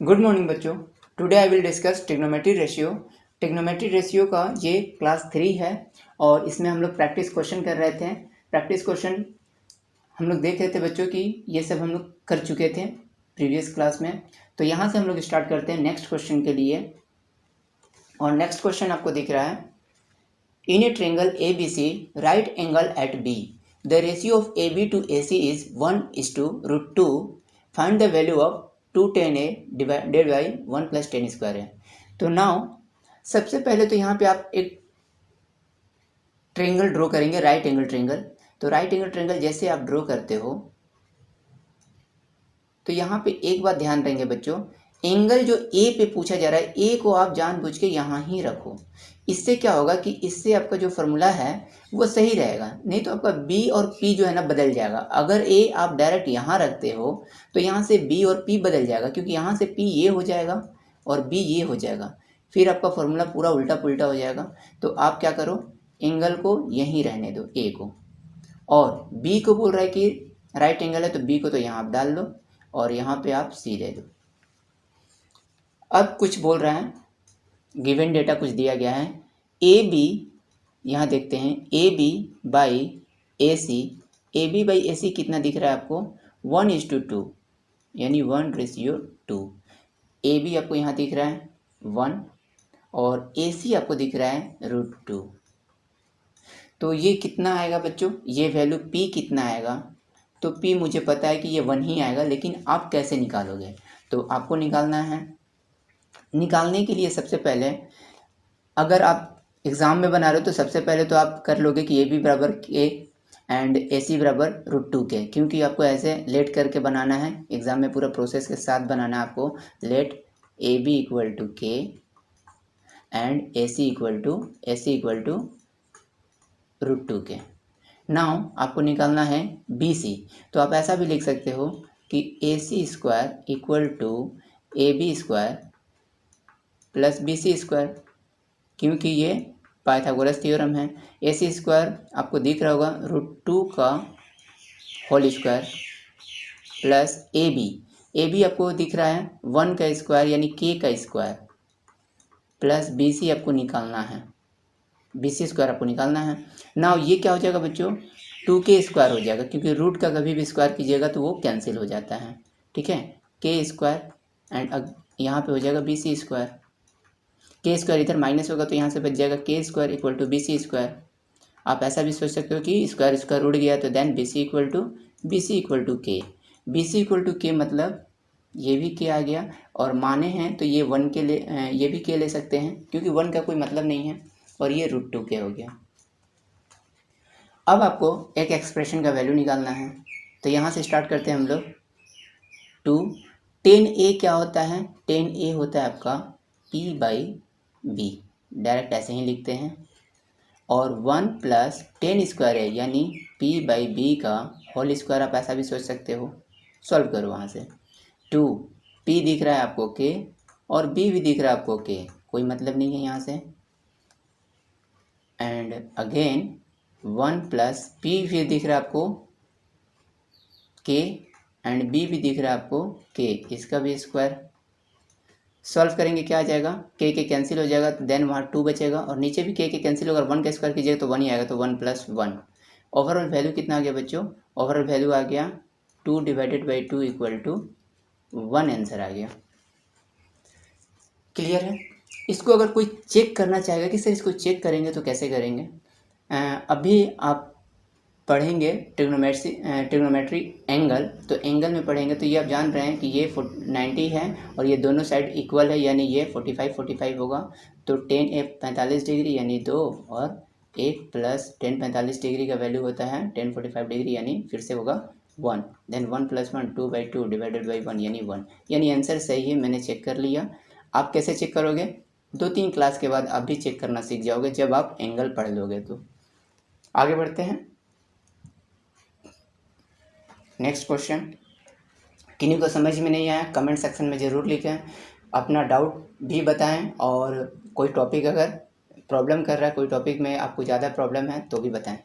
Good morning बच्चों। Today I will discuss trigonometry ratio. Trigonometry ratio का ये class 3 है और इसमें हम लोग प्रैक्टिस क्वेश्चन कर रहे थे। प्रैक्टिस क्वेश्चन हम लोग देख रहे थे बच्चों की ये सब हम लोग कर चुके थे प्रीवियस क्लास में। तो यहाँ से हम लोग स्टार्ट करते हैं नेक्स्ट क्वेश्चन के लिए। और नेक्स्ट क्वेश्चन आपको दिख रहा है, in a triangle A B C right angle at B the ratio of A B to A C is 1:√2। Find the value of 2tan a divided by 1 + tan square है। तो now सबसे पहले तो यहाँ पे आप एक ट्रेंगल ड्रॉ करेंगे, राइट एंगल ट्रेंगल। तो राइट एंगल ट्रेंगल जैसे आप ड्रॉ करते हो तो यहाँ पे एक बात ध्यान देंगे बच्चों, एंगल जो ए पे पूछा जा रहा है, ए को आप जानबूझ के यहाँ ही रखो। इससे क्या होगा कि इससे आपका जो फॉर्मूला है वो सही रहेगा, नहीं तो आपका बी और पी जो है ना बदल जाएगा। अगर ए आप डायरेक्ट यहाँ रखते हो तो यहाँ से बी और पी बदल जाएगा, क्योंकि यहाँ से पी ये हो जाएगा और बी ये हो जाएगा, फिर आपका फॉर्मूला पूरा उल्टा पुल्टा हो जाएगा। तो आप क्या करो, एंगल को यहीं रहने दो ए को, और बी को बोल रहा है कि राइट एंगल है तो बी को तो यहाँ आप डाल दो और यहाँ पे आप सी ले दो। अब कुछ बोल रहा है, गिवन डेटा कुछ दिया गया है, ए बी, यहाँ देखते हैं A B by A C. A B by A C कितना दिख रहा है आपको, 1:2, यानी 1:2। ए बी आपको यहाँ दिख रहा है 1 और ए सी आपको दिख रहा है √2। तो ये कितना आएगा बच्चों, ये वैल्यू p कितना आएगा, तो p मुझे पता है कि ये 1 ही आएगा, लेकिन आप कैसे निकालोगे। तो आपको निकालना है, निकालने के लिए सबसे पहले अगर आप एग्ज़ाम में बना रहे हो तो सबसे पहले तो आप कर लोगे कि ए बी बराबर के एंड ए सी बराबर √2 के, क्योंकि आपको ऐसे लेट करके बनाना है, एग्ज़ाम में पूरा प्रोसेस के साथ बनाना है आपको। Let A B equal to K and A C equal to √2 K. Now आपको निकालना है बी सी, तो आप ऐसा भी लिख सकते हो कि A C square equal to A B square plus B C square, क्योंकि ये पाइथागोरस थ्योरम है। ए सी स्क्वायर आपको दिख रहा होगा √2 का whole square plus A B आपको दिख रहा है 1 का स्क्वायर यानी के का स्क्वायर प्लस बी सी आपको निकालना है, बी सी स्क्वायर आपको निकालना है। नाउ ये क्या हो जाएगा बच्चों, 2k स्क्वायर हो जाएगा, क्योंकि रूट का कभी भी स्क्वायर कीजिएगा तो वो कैंसिल हो जाता है, ठीक है। के स्क्वायर एंड यहाँ पे हो जाएगा B C square. K square इधर माइनस होगा तो यहाँ से बच जाएगा K square equal to B C square. आप ऐसा भी सोच सकते हो कि स्क्वायर स्क्वायर उड़ गया तो then B C equal to K. B C equal to K मतलब ये भी के आ गया, और माने हैं तो ये 1 के ले ये भी के ले सकते हैं, क्योंकि 1 का कोई मतलब नहीं है, और ये √2 के हो गया। अब आपको एक एक्सप्रेशन का वैल्यू निकालना है, तो यहाँ से स्टार्ट करते हैं हम लोग। 2 tan a क्या होता है, tan a होता है आपका p/b, डायरेक्ट ऐसे ही लिखते हैं। और 1 + tan स्क्वायर है यानी p/b का होल स्क्वायर, आप ऐसा भी सोच सकते हो। सॉल्व करो वहाँ से। 2 p दिख रहा है आपको k और b भी दिख रहा है आपको k, कोई मतलब नहीं है यहाँ से। एंड अगेन 1 + p भी दिख रहा है आपको k एंड b भी दिख रहा है आपको k, इसका भी स्क्वायर। सॉल्व करेंगे क्या आ जाएगा, k के कैंसिल हो जाएगा तो देन वहाँ 2 बचेगा, और नीचे भी k के कैंसिल होगा, 1 का स्क्वायर कीजिएगा तो 1 ही आएगा, तो 1 + 1। ओवरऑल वैल्यू कितना आ गया बच्चों, ओवरऑल वैल्यू आ गया 2/2 इक्वल टू 1 आंसर आ गया। क्लियर है। इसको अगर कोई चेक करना चाहेगा कि सर इसको चेक करेंगे तो कैसे करेंगे, अभी आप पढ़ेंगे ट्रिग्नोमेट्री एंगल, तो एंगल में पढ़ेंगे तो ये आप जान रहे हैं कि ये 90 है और ये दोनों साइड इक्वल है, यानी ये 45 होगा। तो tan a 45 डिग्री यानी 2, और 1 + tan 45 डिग्री का वैल्यू होता है tan 45 डिग्री, यानी फिर से होगा 1, देन 1 + 1 2/2 डिवाइडेड बाई 1 यानी 1, यानी आंसर सही है, मैंने चेक कर लिया। आप कैसे चेक करोगे, 2-3 क्लास के बाद आप भी चेक करना सीख जाओगे जब आप एंगल पढ़ लोगे। तो आगे बढ़ते हैं नेक्स्ट क्वेश्चन। किन्हीं को समझ में नहीं आया कमेंट सेक्शन में ज़रूर लिखें, अपना डाउट भी बताएं, और कोई टॉपिक अगर प्रॉब्लम कर रहा है, कोई टॉपिक में आपको ज़्यादा प्रॉब्लम है तो भी बताएं।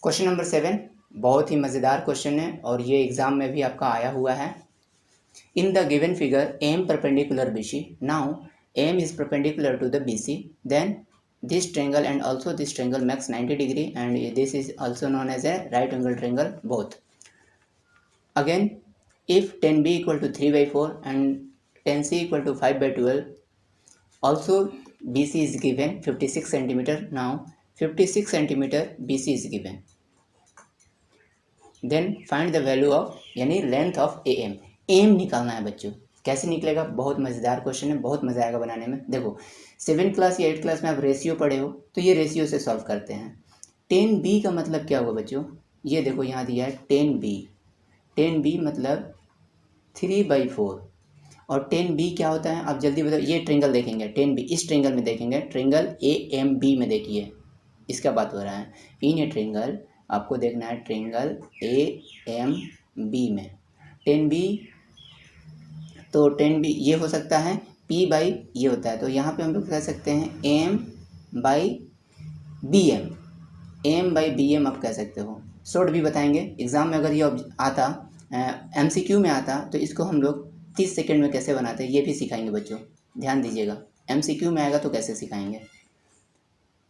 क्वेश्चन नंबर 7 बहुत ही मज़ेदार क्वेश्चन है और ये एग्ज़ाम में भी आपका आया हुआ है। In the given figure, AM perpendicular BC. Now AM is perpendicular to the BC. Then this triangle and also this triangle makes 90 degree, and this is also known as a right angle triangle both. Again, if 10b equal to 3 by 4 and 10c equal to 5 by 12, also BC is given 56 centimeter. Now 56 centimeter BC is given. Then find the value of यानी length of AM. M निकालना है बच्चों. कैसे निकलेगा? बहुत मज़ेदार question है, बहुत मज़ा आएगा बनाने में. देखो 7th क्लास या 8th क्लास में आप रेशियो पढ़े हो, तो ये रेशियो से सॉल्व करते हैं. 10b का मतलब क्या होगा बच्चों? ये देखो यहाँ दिया है 10b. 10b मतलब 3/4. और 10b क्या होता है आप जल्दी बताओ. ये ट्रेंगल देखेंगे 10b, इस ट्रेंगल में देखेंगे, ट्रेंगल AMB में देखिए, इसका बात हो रहा है. इन ये ट्रेंगल आपको देखना है ट्रेंगल AMB में 10b. तो 10b ये हो सकता है P बाई ये होता है, तो यहाँ पे हम लोग कह सकते हैं AM by BM. AM by BM आप कह सकते हो. शॉर्ट भी बताएंगे एग्ज़ाम में. अगर ये आता MCQ में आता तो इसको हम लोग 30 सेकेंड में कैसे बनाते हैं ये भी सिखाएंगे बच्चों. ध्यान दीजिएगा, MCQ में आएगा तो कैसे सिखाएंगे.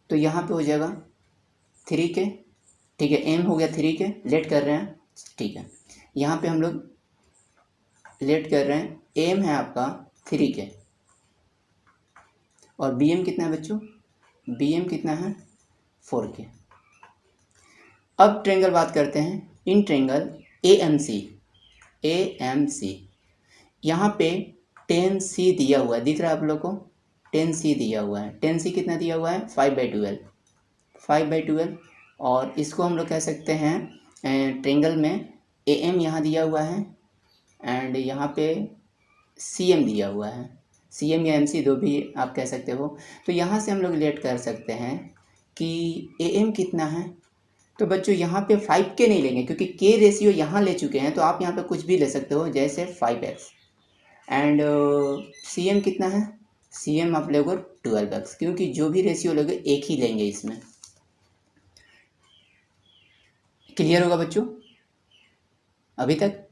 तो यहाँ पे हो जाएगा 3K. ठीक है, एम हो गया 3K. लेट कर रहे हैं, ठीक है. यहाँ पे हम लोग लेट कर रहे हैं, एम है आपका 3K और BM कितना है बच्चों? BM कितना है? 4K. अब ट्रेंगल बात करते हैं. In triangle AMC. यहाँ पे 10C दिया हुआ है, दिख रहा है आप लोग को? 10C दिया हुआ है. 10C कितना दिया हुआ है? 5/12. 5/12. और इसको हम लोग कह सकते हैं ट्रेंगल में AM यहाँ दिया हुआ है एंड यहाँ पे CM दिया हुआ है. CM या MC दो भी आप कह सकते हो. तो यहाँ से हम लोग रिलेट कर सकते हैं कि AM कितना है. तो बच्चों यहाँ पे 5K नहीं लेंगे क्योंकि K रेशियो यहाँ ले चुके हैं, तो आप यहाँ पे कुछ भी ले सकते हो जैसे 5x. एंड CM कितना है? CM आप लोगों 12x, क्योंकि जो भी रेशियो लोगे एक ही लेंगे इसमें. क्लियर होगा बच्चों अभी तक?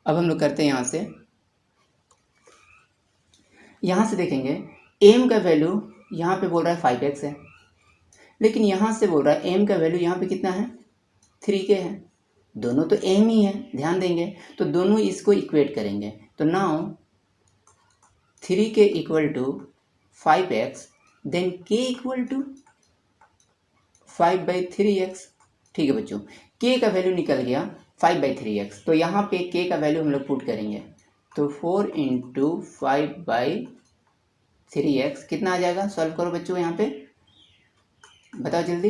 अब हम लोग करते हैं यहाँ से देखेंगे एम का वैल्यू यहाँ पे बोल रहा है 5x है, लेकिन यहाँ से बोल रहा है एम का वैल्यू यहाँ पे कितना है? 3K है. दोनों तो एम ही है, ध्यान देंगे तो दोनों इसको इक्वेट करेंगे. तो now 3K equal to 5x, then K equal to 5/3x. ठीक है बच्चों, K का वैल्यू निकल गया 5/3x. तो यहाँ पे K का वैल्यू हम लोग पुट करेंगे, तो 4 × 5/3x कितना आ जाएगा? सॉल्व करो बच्चों, यहाँ पे बताओ जल्दी.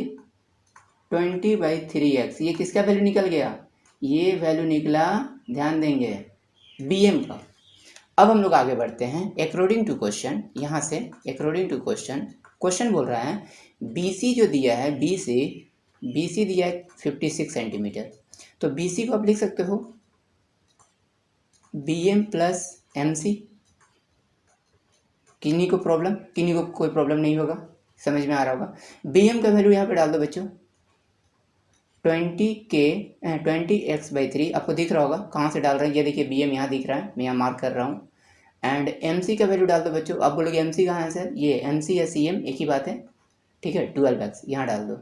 20/3x. ये किसका वैल्यू निकल गया? ये वैल्यू निकला, ध्यान देंगे, BM का. अब हम लोग आगे बढ़ते हैं अकॉर्डिंग टू क्वेश्चन. यहाँ से अकॉर्डिंग टू क्वेश्चन बोल रहा है BC जो दिया है, BC दिया है 56 सेंटीमीटर. तो BC को आप लिख सकते हो BM प्लस MC. किन्हीं को कोई प्रॉब्लम नहीं होगा, समझ में आ रहा होगा. BM का वैल्यू यहाँ पे डाल दो बच्चों 20x/3. आपको दिख रहा होगा कहाँ से डाल रहे हैं, ये देखिए BM यहाँ दिख रहा है, मैं यहाँ मार्क कर रहा हूँ. एंड MC का वैल्यू डाल दो बच्चों. आप बोलोगे MC कहाँ है सर? ये MC या CM एक ही बात है, ठीक है. 12x यहाँ डाल दो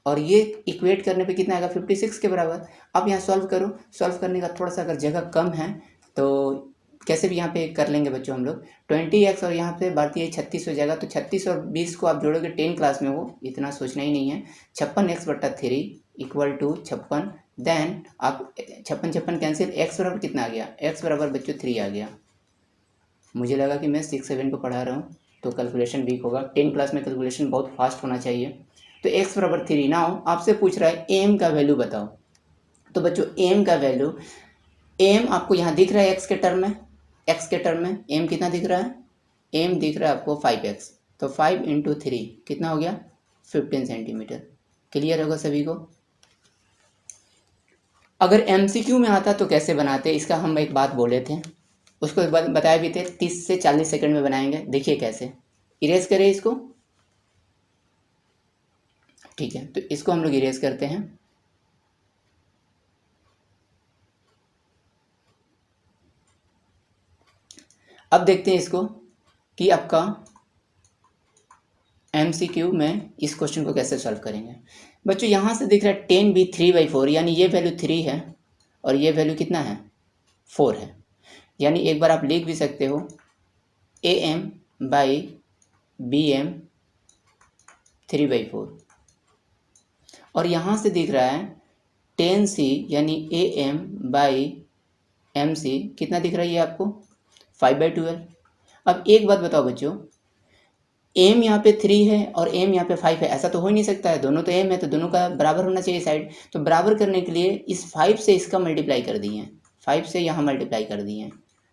और ये इक्वेट करने पे कितना आएगा? 56 के बराबर. अब यहाँ सॉल्व करो. सॉल्व करने का थोड़ा सा अगर जगह कम है तो कैसे भी यहाँ पे कर लेंगे बच्चों हम लोग. 20x और यहाँ पे बढ़ती है 36 हो जाएगा. तो 36 और 20 को आप जोड़ोगे 10 क्लास में, हो इतना सोचना ही नहीं है. 56x/3 equal to 56. देन आप 56 कैंसिल, x बराबर कितना आ गया? x बराबर बच्चों 3 आ गया. मुझे लगा कि मैं 6-7 को पढ़ा रहा हूँ तो कैलकुलेशन वीक होगा. 10 क्लास में कैलकुलेशन बहुत फास्ट होना चाहिए. तो x बराबर 3. नाउ आपसे पूछ रहा है m का वैल्यू बताओ. तो बच्चों m का वैल्यू, m आपको यहाँ दिख रहा है x के टर्म में m कितना दिख रहा है? m दिख रहा है आपको 5x. तो 5 × 3 कितना हो गया? 15 सेंटीमीटर. क्लियर होगा सभी को? अगर MCQ में आता तो कैसे बनाते, इसका हम एक बात बोले थे, उसको बताया भी थे. 30 से 40 सेकंड में बनाएंगे. देखिए कैसे. इरेज करें इसको, ठीक है. तो इसको हम लोग इरेज करते हैं. अब देखते हैं इसको कि आपका MCQ में इस क्वेश्चन को कैसे सॉल्व करेंगे। बच्चों यहाँ से दिख रहा है 10b 3/4, यानी ये वैल्यू 3 है और ये वैल्यू कितना है 4 है। यानी एक बार आप लिख भी सकते हो AM/BM 3/4। और यहाँ से दिख रहा है 10c यानी AM/MC कितना दिख रहा है ये आपको 5/12। अब एक बात बताओ बच्चों, एम यहाँ पे 3 है और एम यहाँ पे 5 है, ऐसा तो हो ही नहीं सकता है, दोनों तो एम है तो दोनों का बराबर होना चाहिए साइड। तो बराबर करने के लिए इस 5 से इसका मल्टीप्लाई कर दिए, 5 से यहाँ मल्टीप्लाई कर दिए,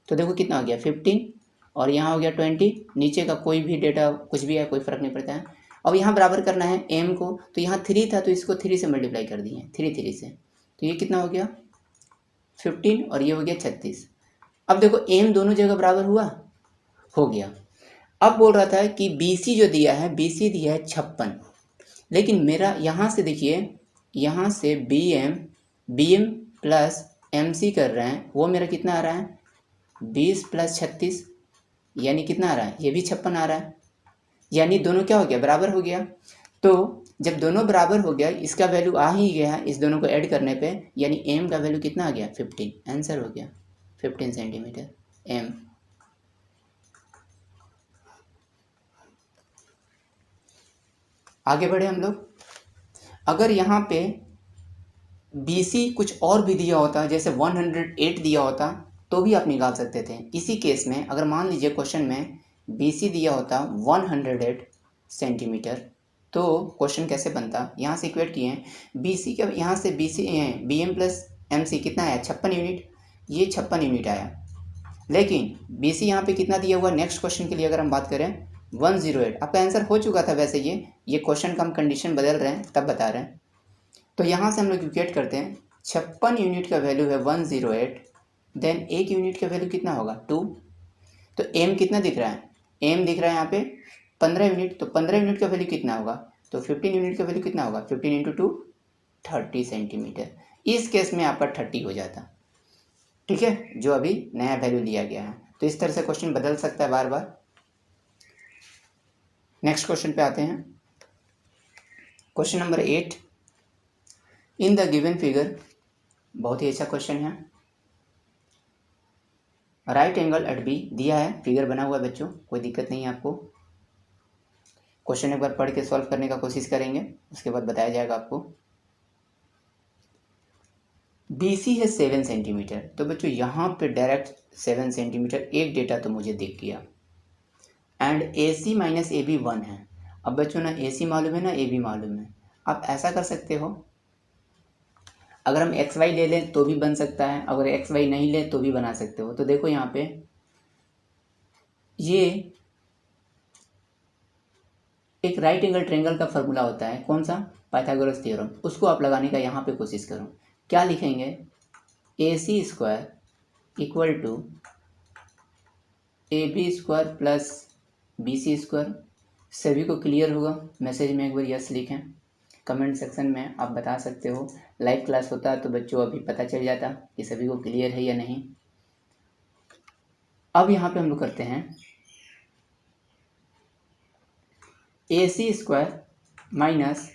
तो देखो कितना हो गया 15 और यहाँ हो गया 20। नीचे का कोई भी डेटा कुछ भी है कोई फ़र्क नहीं पड़ता है। अब यहाँ बराबर करना है एम को, तो यहाँ 3 था तो इसको 3 से मल्टीप्लाई कर दिए, 3 से, तो ये कितना हो गया 15 और ये हो गया 36। अब देखो एम दोनों जगह बराबर हुआ, हो गया। अब बोल रहा था कि BC जो दिया है, BC दिया है 56, लेकिन मेरा यहाँ से देखिए, यहाँ से BM प्लस MC कर रहे हैं, वो मेरा कितना आ रहा है 20 + 36, यानी कितना आ रहा है ये भी 56 आ रहा है, यानी दोनों क्या हो गया बराबर हो गया। तो जब दोनों बराबर हो गया, इसका वैल्यू आ ही गया इस दोनों को ऐड करने पे, यानी M का वैल्यू कितना आ गया 15, आंसर हो गया 15 सेंटीमीटर M। आगे बढ़े हम लोग। अगर यहाँ पे BC कुछ और भी दिया होता, जैसे 108 दिया होता, तो भी आप निकाल सकते थे। इसी केस में अगर मान लीजिए क्वेश्चन में BC दिया होता 108 सेंटीमीटर, तो क्वेश्चन कैसे बनता, यहाँ से इक्वेट किए हैं BC का, यहाँ से BM प्लस MC कितना आया 56 यूनिट, ये 56 यूनिट आया। लेकिन BC यहाँ पे कितना दिया हुआ, नेक्स्ट क्वेश्चन के लिए अगर हम बात करें 108, आपका आंसर हो चुका था वैसे, ये क्वेश्चन का हम कंडीशन बदल रहे हैं तब बता रहे हैं। तो यहाँ से हम लोग कैलकुलेट करते हैं, 56 यूनिट का वैल्यू है 108, देन एक यूनिट का वैल्यू कितना होगा 2। तो M कितना दिख रहा है, M दिख रहा है यहाँ पे 15 यूनिट, तो 15 यूनिट का वैल्यू कितना होगा, तो 15 यूनिट का वैल्यू कितना होगा 15 × 2 30 सेंटीमीटर। इस केस में आपका 30 हो जाता, ठीक है, जो अभी नया वैल्यू लिया गया है। तो इस तरह से क्वेश्चन बदल सकता है बार बार। नेक्स्ट क्वेश्चन पे आते हैं, question number 8 in the given figure. बहुत ही अच्छा क्वेश्चन है। राइट एंगल एट बी दिया है, फिगर बना हुआ है बच्चों, कोई दिक्कत नहीं है आपको। क्वेश्चन एक बार पढ़ के सॉल्व करने का कोशिश करेंगे, उसके बाद बताया जाएगा आपको। BC है 7 सेंटीमीटर, तो बच्चों यहाँ पे डायरेक्ट 7 सेंटीमीटर एक डेटा तो मुझे दिख गया, एंड AC माइनस AB 1 है। अब बच्चों ना AC मालूम है ना AB मालूम है, आप ऐसा कर सकते हो, अगर हम XY ले लें तो भी बन सकता है, अगर XY नहीं ले तो भी बना सकते हो। तो देखो यहाँ पे ये एक राइट एंगल ट्रायंगल का फॉर्मूला होता है, कौन सा, पाइथागोरस थ्योरम, उसको आप लगाने का यहाँ पे कोशिश करो। क्या लिखेंगे, AC square equal to AB square plus BC square. सभी को क्लियर होगा, मैसेज में एक बार यस लिखें, कमेंट सेक्शन में आप बता सकते हो। लाइव क्लास होता तो बच्चों अभी पता चल जाता कि सभी को क्लियर है या नहीं। अब यहाँ पे हम लोग करते हैं AC square minus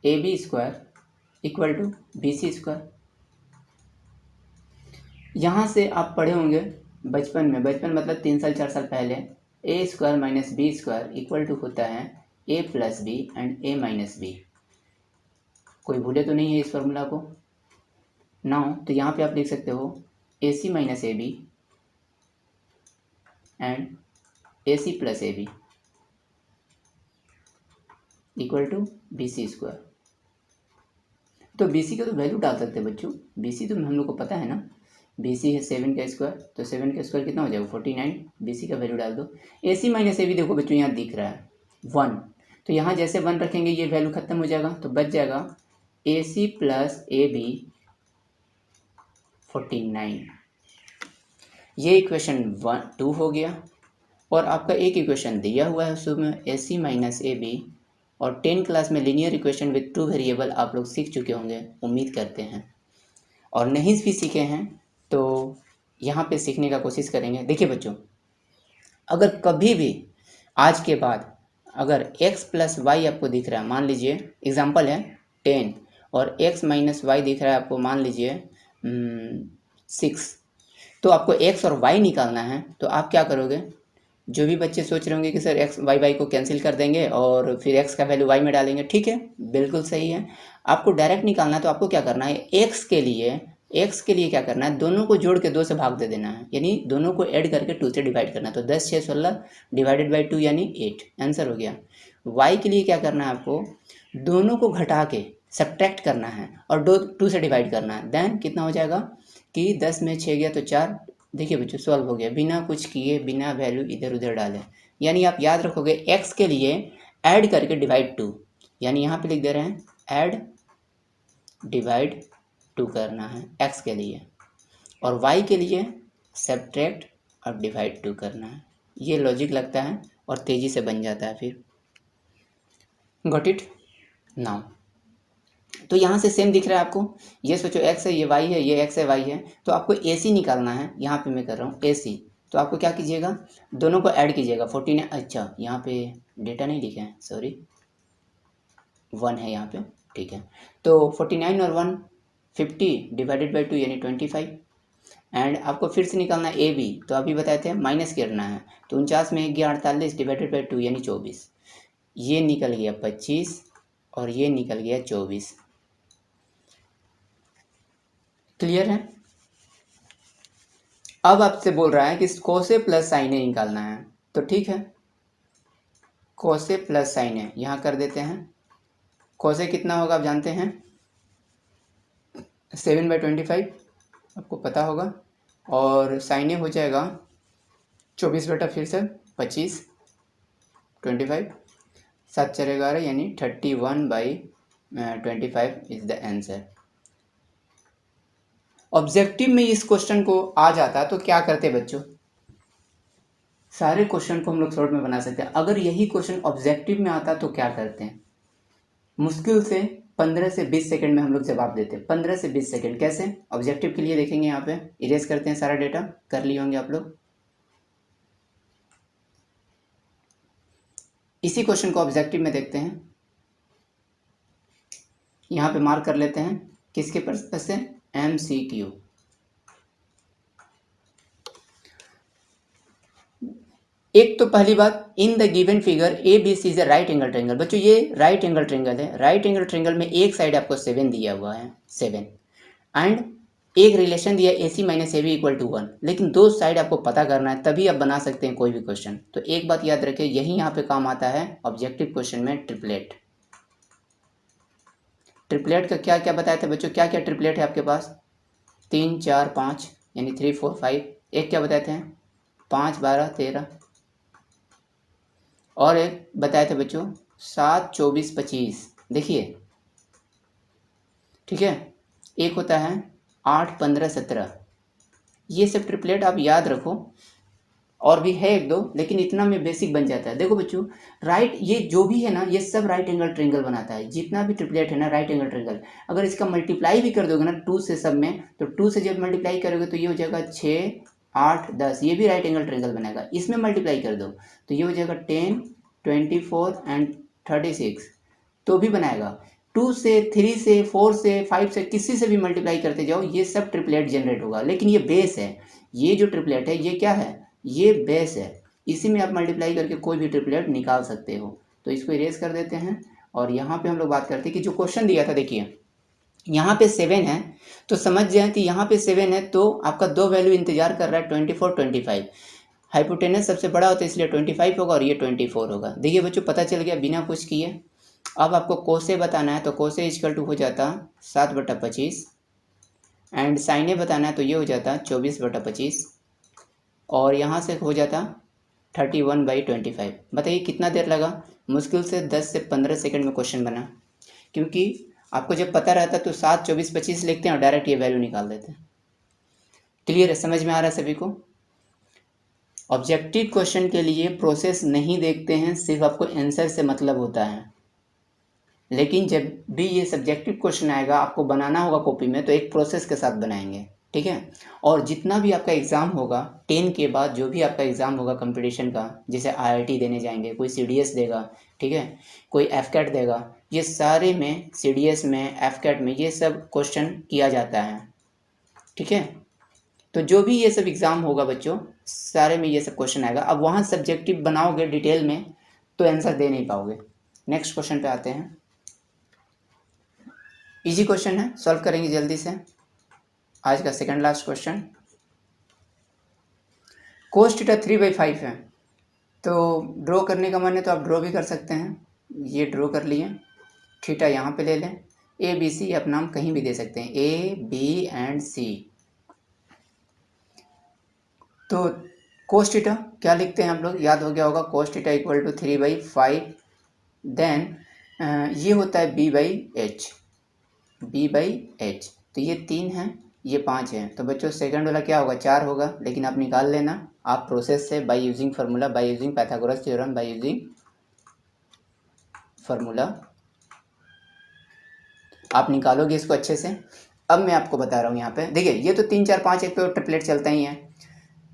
AB square equal to BC square. यहाँ से आप पढ़े होंगे बचपन में, बचपन मतलब 3 साल 4 साल पहले, A square minus B square equal to होता है A plus B and A minus B। कोई भूले तो नहीं है इस फॉर्मूला को ना, तो यहाँ पे आप लिख सकते हो AC minus AB and AC plus AB equal to BC square. तो BC का तो वैल्यू डाल सकते हैं बच्चों, BC तो हम लोग को पता है ना, BC है 7 का स्क्वायर, तो 7 का स्क्वायर कितना हो जाएगा 49, BC का वैल्यू डाल दो। AC माइनस AB देखो बच्चों यहाँ दिख रहा है 1, तो यहाँ जैसे 1 रखेंगे ये वैल्यू खत्म हो जाएगा, तो बच जाएगा AC प्लस AB 49। ये इक्वेशन 2 हो गया। और आपका एक इक्वेशन दिया हुआ है उसमें AC माइनस AB, और 10 क्लास में लीनियर इक्वेशन विद 2 वेरिएबल आप लोग सीख चुके होंगे, उम्मीद करते हैं, और नहीं भी सीखे हैं तो यहाँ पे सीखने का कोशिश करेंगे। देखिए बच्चों, अगर कभी भी आज के बाद अगर x प्लस वाई आपको दिख रहा है, मान लीजिए एग्जाम्पल है 10, और x माइनस वाई दिख रहा है आपको, मान लीजिए 6, तो आपको x और y निकालना है, तो आप क्या करोगे? जो भी बच्चे सोच रहे होंगे कि सर x वाई को कैंसिल कर देंगे और फिर x का वैल्यू y में डालेंगे, ठीक है, बिल्कुल सही है। आपको डायरेक्ट निकालना है तो आपको क्या करना है, x के लिए क्या करना है, दोनों को जोड़ के 2 से भाग दे देना है, यानी दोनों को ऐड करके 2 से डिवाइड करना है। तो 10 6 16 डिवाइडेड बाई 2 यानी 8, आंसर हो गया। y के लिए क्या करना है, आपको दोनों को घटा के सब्ट्रैक्ट करना है और 2 से डिवाइड करना है। देन कितना हो जाएगा कि 10 में 6 गया तो 4। देखिए बच्चों सॉल्व हो गया, बिना कुछ किए, बिना वैल्यू इधर उधर डाले। यानी आप याद रखोगे x के लिए ऐड करके डिवाइड 2, यानी यहाँ पे लिख दे रहे हैं ऐड डिवाइड 2 करना है x के लिए, और y के लिए सब्ट्रैक्ट और डिवाइड 2 करना है। ये लॉजिक लगता है और तेज़ी से बन जाता है फिर। Got it now? तो यहाँ से सेम दिख रहा है आपको, ये सोचो x है, ये y है, ये x है, y है, तो आपको AC निकालना है। यहाँ पे मैं कर रहा हूँ AC, तो आपको क्या कीजिएगा, दोनों को ऐड कीजिएगा। 49, अच्छा यहाँ पे डेटा नहीं लिखे हैं, सॉरी, 1 है यहाँ पे, ठीक है। तो 49 और 1 50 डिवाइडेड बाई 2 यानी 25, एंड आपको फिर से निकालना है AB, तो अभी बताए थे माइनस करना है। तो 49 में 1 गया 48 डिवाइडेड बाई 2 यानी 24, ये निकल गया 25 और ये निकल गया 24। क्लियर है? अब आपसे बोल रहा है कि कोसे प्लस साइने निकालना है, तो ठीक है, कोसे प्लस साइने यहाँ कर देते हैं। कोसे कितना होगा आप जानते हैं, 7/25 आपको पता होगा, और साइने हो जाएगा 24 बटा फिर से 25, 25 7 4 11 यानी 31/25 इज द आंसर। ऑब्जेक्टिव में इस क्वेश्चन को आ जाता तो क्या करते बच्चों, सारे क्वेश्चन को हम लोग शॉर्ट में बना सकते हैं। अगर यही क्वेश्चन ऑब्जेक्टिव में आता तो क्या करते हैं, मुश्किल से 15 से 20 सेकंड में हम लोग जवाब देते हैं। 15 से 20 सेकंड कैसे, ऑब्जेक्टिव के लिए देखेंगे। यहाँ पे इरेज करते हैं, सारा डेटा कर लिए होंगे आप लोग। इसी क्वेश्चन को ऑब्जेक्टिव में देखते हैं, यहाँ पे मार्क कर लेते हैं, किसके पर्पज से, MCQ। एक तो पहली बात, in the given figure ABC is a right angle triangle. बच्चों ये राइट एंगल ट्रायंगल है, राइट एंगल ट्रायंगल में एक साइड आपको 7 दिया हुआ है, 7, एंड एक रिलेशन दिया AC minus AB equal to 1, लेकिन दो साइड आपको पता करना है, तभी आप बना सकते हैं कोई भी क्वेश्चन। तो एक बात याद रखिए, यही यहाँ पे काम आता है ऑब्जेक्टिव क्वेश्चन में, ट्रिपलेट। ट्रिपलेट का क्या क्या बताए थे बच्चों, क्या क्या ट्रिपलेट है आपके पास, 3 4 5 यानी 3 4 5, एक क्या बताए थे 5 12 13, और एक बताए थे बच्चों 7 24 25, देखिए ठीक है। एक होता है 8 15 17, ये सब ट्रिपलेट आप याद रखो, और भी है एक दो, लेकिन इतना में बेसिक बन जाता है। देखो बच्चों, राइट, ये जो भी है ना, ये सब राइट एंगल ट्रायंगल बनाता है, जितना भी ट्रिपलेट है ना राइट एंगल ट्रायंगल। अगर इसका मल्टीप्लाई भी कर दोगे ना 2 से सब में, तो 2 से जब मल्टीप्लाई करोगे तो ये हो जाएगा 6 8 10, ये भी राइट एंगल ट्रायंगल बनेगा। इसमें मल्टीप्लाई कर दो तो ये हो जाएगा 10 24 एंड 36, तो भी बनाएगा। 2 से 3 से 4 से 5 से किसी से भी मल्टीप्लाई करते जाओ, ये सब ट्रिपलेट जनरेट होगा। लेकिन ये बेस है, ये जो ट्रिपलेट है ये क्या है, ये बेस है, इसी में आप मल्टीप्लाई करके कोई भी ट्रिपलेट निकाल सकते हो। तो इसको इरेज कर देते हैं, और यहाँ पे हम लोग बात करते हैं कि जो क्वेश्चन दिया था, देखिए यहाँ पे 7 है, तो समझ जाए कि यहाँ पे 7 है, तो आपका दो वैल्यू इंतजार कर रहा है 24 25। हाइपोटेनस सबसे बड़ा होता है इसलिए 25 होगा और ये 24 होगा। देखिए बच्चों पता चल गया बिना कुछ किए। अब आपको कोसे बताना है, तो कोसे इक्वल टू हो जाता 7/25, एंड साइने बताना है तो ये हो जाता 24/25, और यहाँ से हो जाता 31/25। बताइए कितना देर लगा, मुश्किल से 10 से 15 सेकंड में क्वेश्चन बना, क्योंकि आपको जब पता रहता तो 7 24 25 लिखते हैं और डायरेक्ट ये वैल्यू निकाल देते हैं। क्लियर है, समझ में आ रहा है सभी को? ऑब्जेक्टिव क्वेश्चन के लिए प्रोसेस नहीं देखते हैं, सिर्फ आपको आंसर से मतलब होता है। लेकिन जब भी ये सब्जेक्टिव क्वेश्चन आएगा, आपको बनाना होगा कॉपी में, तो एक प्रोसेस के साथ बनाएंगे, ठीक है। और जितना भी आपका एग्ज़ाम होगा 10 के बाद, जो भी आपका एग्ज़ाम होगा कंपटीशन का, जैसे IIT देने जाएंगे, कोई CDS देगा, ठीक है, कोई FCAT देगा, ये सारे में CDS में FCAT में ये सब क्वेश्चन किया जाता है, ठीक है। तो जो भी ये सब एग्ज़ाम होगा बच्चों, सारे में ये सब क्वेश्चन आएगा। अब वहाँ सब्जेक्टिव बनाओगे डिटेल में तो आंसर दे नहीं पाओगे। नेक्स्ट क्वेश्चन पे आते हैं। इजी क्वेश्चन है, सॉल्व करेंगे जल्दी से। आज का second last question, cos theta 3/5 है, तो ड्रॉ करने का मन है तो आप ड्रॉ भी कर सकते हैं। ये ड्रॉ कर लिए, थीटा यहाँ पे ले लें, ABC आप नाम कहीं भी दे सकते हैं, A B एंड C। तो कोस थीटा क्या लिखते हैं आप लोग, याद हो गया होगा, cos theta equal to 3/5, then ये होता है B/H, B/H। तो ये 3 है, ये 5 है, तो बच्चों सेकंड वाला क्या होगा, 4 होगा, लेकिन आप निकाल लेना आप प्रोसेस से, by using formula, by using Pythagoras theorem, by using formula आप निकालोगे इसको अच्छे से। अब मैं आपको बता रहा हूँ यहाँ पे, देखिए ये तो 3 4 5 एक तो ट्रिपलेट चलता ही है।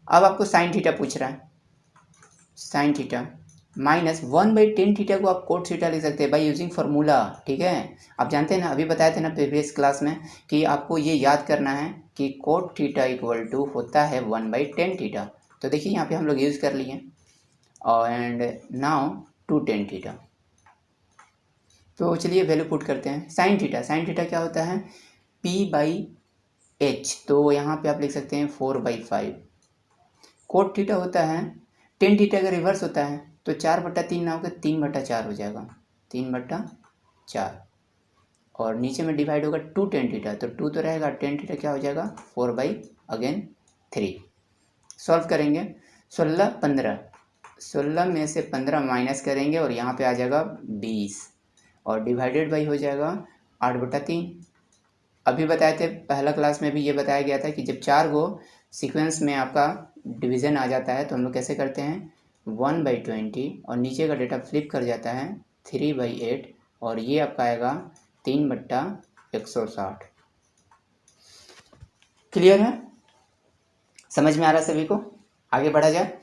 अब आपको साइन थीटा पूछ रहा है, साइन थीटा -1/10 थीटा को आप कोट थीटा लिख सकते हैं बाय यूजिंग फार्मूला, ठीक है। आप जानते हैं ना, अभी बताया था ना प्रीवियस क्लास में कि आपको ये याद करना है कि कोट थीटा इक्वल टू होता है 1/10 थीटा। तो देखिए यहाँ पे हम लोग यूज़ कर लिए, और एंड नाउ 2tan थीटा। तो चलिए वैल्यू पुट करते हैं। साइन थीटा क्या होता है, P/H, तो यहाँ पे आप लिख सकते हैं 4/5। कोट थीटा होता है, टेन थीटा का रिवर्स होता है, तो 4/3 ना होकर 3/4 हो जाएगा, 3/4। और नीचे में डिवाइड होगा 2tan थीटा, तो 2 तो रहेगा, tan थीटा क्या हो जाएगा 4/3। सॉल्व करेंगे, 16 में से 15 माइनस करेंगे और यहाँ पे आ जाएगा 20, और डिवाइडेड बाई हो जाएगा 8/3। अभी बताए थे पहला क्लास में भी ये बताया गया था कि जब 4 गो सीक्वेंस में आपका डिवीज़न आ जाता है तो हम लोग कैसे करते हैं, 1/20, और नीचे का डेटा फ्लिप कर जाता है 3/8, और ये आपका आएगा 3/160। क्लियर है, समझ में आ रहा है सभी को, आगे बढ़ा जाए।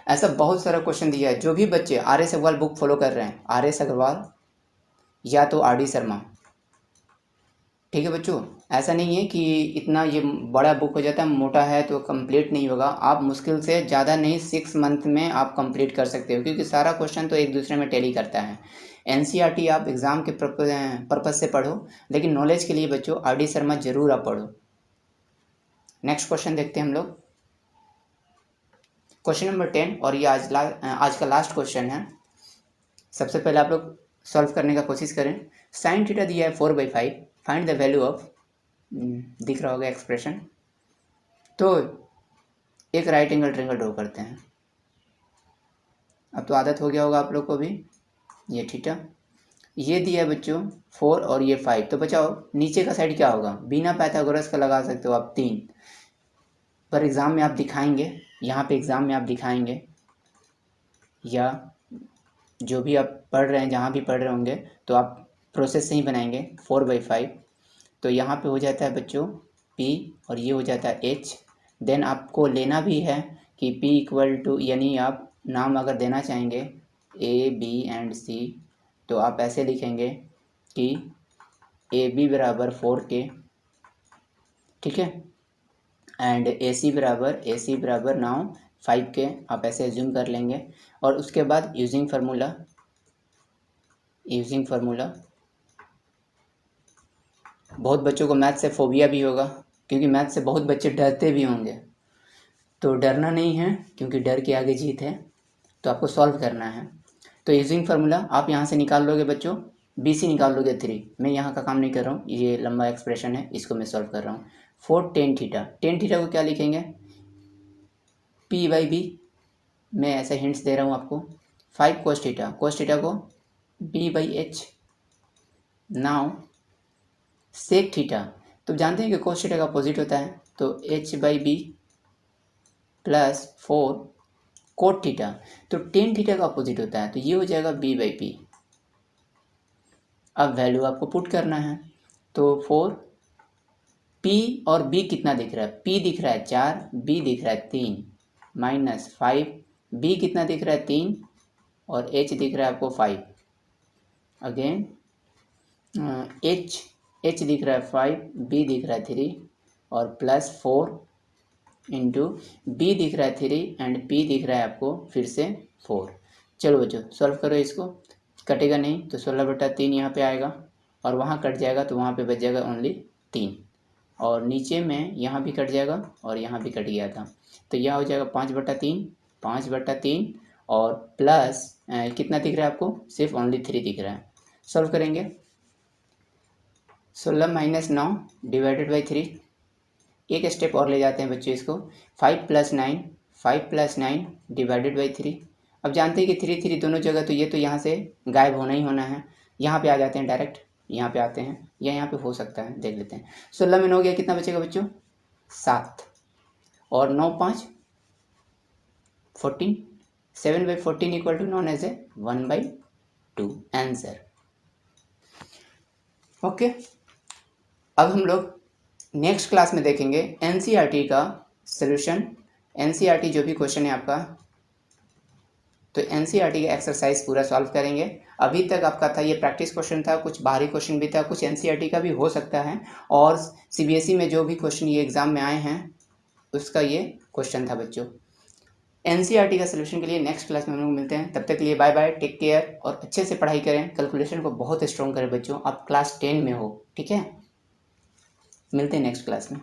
ऐसा बहुत सारा क्वेश्चन दिया है, जो भी बच्चे RS अग्रवाल बुक फॉलो कर रहे हैं, RS अग्रवाल या तो RD शर्मा, ठीक है बच्चों। ऐसा नहीं है कि इतना ये बड़ा बुक हो जाता है, मोटा है तो कंप्लीट नहीं होगा। आप मुश्किल से ज़्यादा नहीं 6 मंथ में आप कंप्लीट कर सकते हो, क्योंकि सारा क्वेश्चन तो एक दूसरे में टैली करता है। NCERT आप एग्ज़ाम के पर्पज़ से पढ़ो, लेकिन नॉलेज के लिए बच्चों RD शर्मा ज़रूर आप पढ़ो। नेक्स्ट क्वेश्चन देखते हैं हम लोग, क्वेश्चन नंबर 10, और ये आज का लास्ट क्वेश्चन है। सबसे पहले आप लोग सॉल्व करने का कोशिश करें। साइन थीटा दिया है 4/5, फाइंड द वैल्यू ऑफ, दिख रहा होगा एक्सप्रेशन। तो एक राइट एंगल ट्रायंगल ड्रॉ करते हैं। अब तो आदत हो गया होगा आप लोग को भी, ये थीटा, ये दिया है बच्चों 4 और ये 5, तो बचाओ नीचे का साइड क्या होगा, बिना पाइथागोरस का लगा सकते हो आप 3, पर एग्ज़ाम में आप दिखाएंगे, यहाँ पे एग्ज़ाम में आप दिखाएंगे, या जो भी आप पढ़ रहे हैं, जहाँ भी पढ़ रहे होंगे तो आप प्रोसेस से ही बनाएंगे 4/5। तो यहाँ पे हो जाता है बच्चों P, और ये हो जाता है H। देन आपको लेना भी है कि P इक्वल टू, यानी आप नाम अगर देना चाहेंगे A B एंड C, तो आप ऐसे लिखेंगे कि AB बराबर 4K, ठीक है, एंड AC बराबर नाउ 5K, आप ऐसे एज्यूम कर लेंगे। और उसके बाद यूजिंग फार्मूला, बहुत बच्चों को मैथ से फोबिया भी होगा, क्योंकि मैथ से बहुत बच्चे डरते भी होंगे, तो डरना नहीं है, क्योंकि डर के आगे जीत है। तो आपको सॉल्व करना है। तो यूजिंग फार्मूला आप यहाँ से निकाल लोगे बच्चों, BC निकाल लोगे 3, मैं यहाँ का काम नहीं कर रहा हूँ, ये लंबा एक्सप्रेशन है, इसको मैं सॉल्व कर रहा हूँ। 4tan थीटा, टेन थीटा को क्या लिखेंगे, P/B, मैं ऐसे हिंट्स दे रहा हूँ आपको। 5 cos थीटा को B/H। नाउ सेक थीटा, तो जानते हैं कि कोस थीटा का अपोजिट होता है, तो H/B प्लस 4 कोट थीटा, तो टेन थीटा का अपोजिट होता है, तो ये हो जाएगा B/P। अब वैल्यू आपको पुट करना है, तो 4 P और B कितना दिख रहा है? P दिख रहा है 4, B दिख रहा है 3, -5, B कितना दिख रहा है 3 और H दिख रहा है आपको 5। अगेन H दिख रहा है 5, B दिख रहा है 3 और +4 इंटू B दिख रहा है 3 एंड P दिख रहा है आपको फिर से 4। चलो बच्चों सॉल्व करो इसको, कटेगा नहीं तो 16/3 यहाँ पे आएगा और वहाँ कट जाएगा तो वहाँ पे बच जाएगा ओनली 3 और नीचे में यहाँ भी कट जाएगा और यहाँ भी कट गया था तो यह हो जाएगा 5/3 और प्लस कितना दिख रहा है आपको? सिर्फ ओनली 3 दिख रहा है। सॉल्व करेंगे 16 - 9 डिवाइडेड बाई 3। एक स्टेप और ले जाते हैं बच्चों इसको। 5 + 9 डिवाइडेड बाई 3। अब जानते हैं कि 3 दोनों जगह तो ये तो यहाँ से गायब होना ही होना है। यहाँ पे आ जाते हैं डायरेक्ट, यहाँ पे आते हैं या यहाँ पे हो सकता है, देख लेते हैं। 16 में 9 गया, कितना बचेगा बच्चों? 7 और 9 5 14। 7/14 equal to non as a 1/2 answer. Okay, अब हम लोग नेक्स्ट क्लास में देखेंगे एनसीईआरटी का सॉल्यूशन। एनसीईआरटी जो भी क्वेश्चन है आपका, तो एनसीईआरटी का एक्सरसाइज पूरा सॉल्व करेंगे। अभी तक आपका था ये प्रैक्टिस क्वेश्चन था, कुछ बाहरी क्वेश्चन भी था, कुछ एनसीईआरटी का भी हो सकता है और सीबीएसई में जो भी क्वेश्चन ये एग्जाम में आए हैं उसका ये क्वेश्चन था बच्चों। एनसीईआरटी का सॉल्यूशन के लिए नेक्स्ट क्लास में हम लोग मिलते हैं। तब तक के लिए बाय बाय, टेक केयर और अच्छे से पढ़ाई करें। कैलकुलेशन को बहुत स्ट्रॉन्ग करें बच्चों, आप क्लास 10 में हो, ठीक है? मिलते हैं नेक्स्ट क्लास में।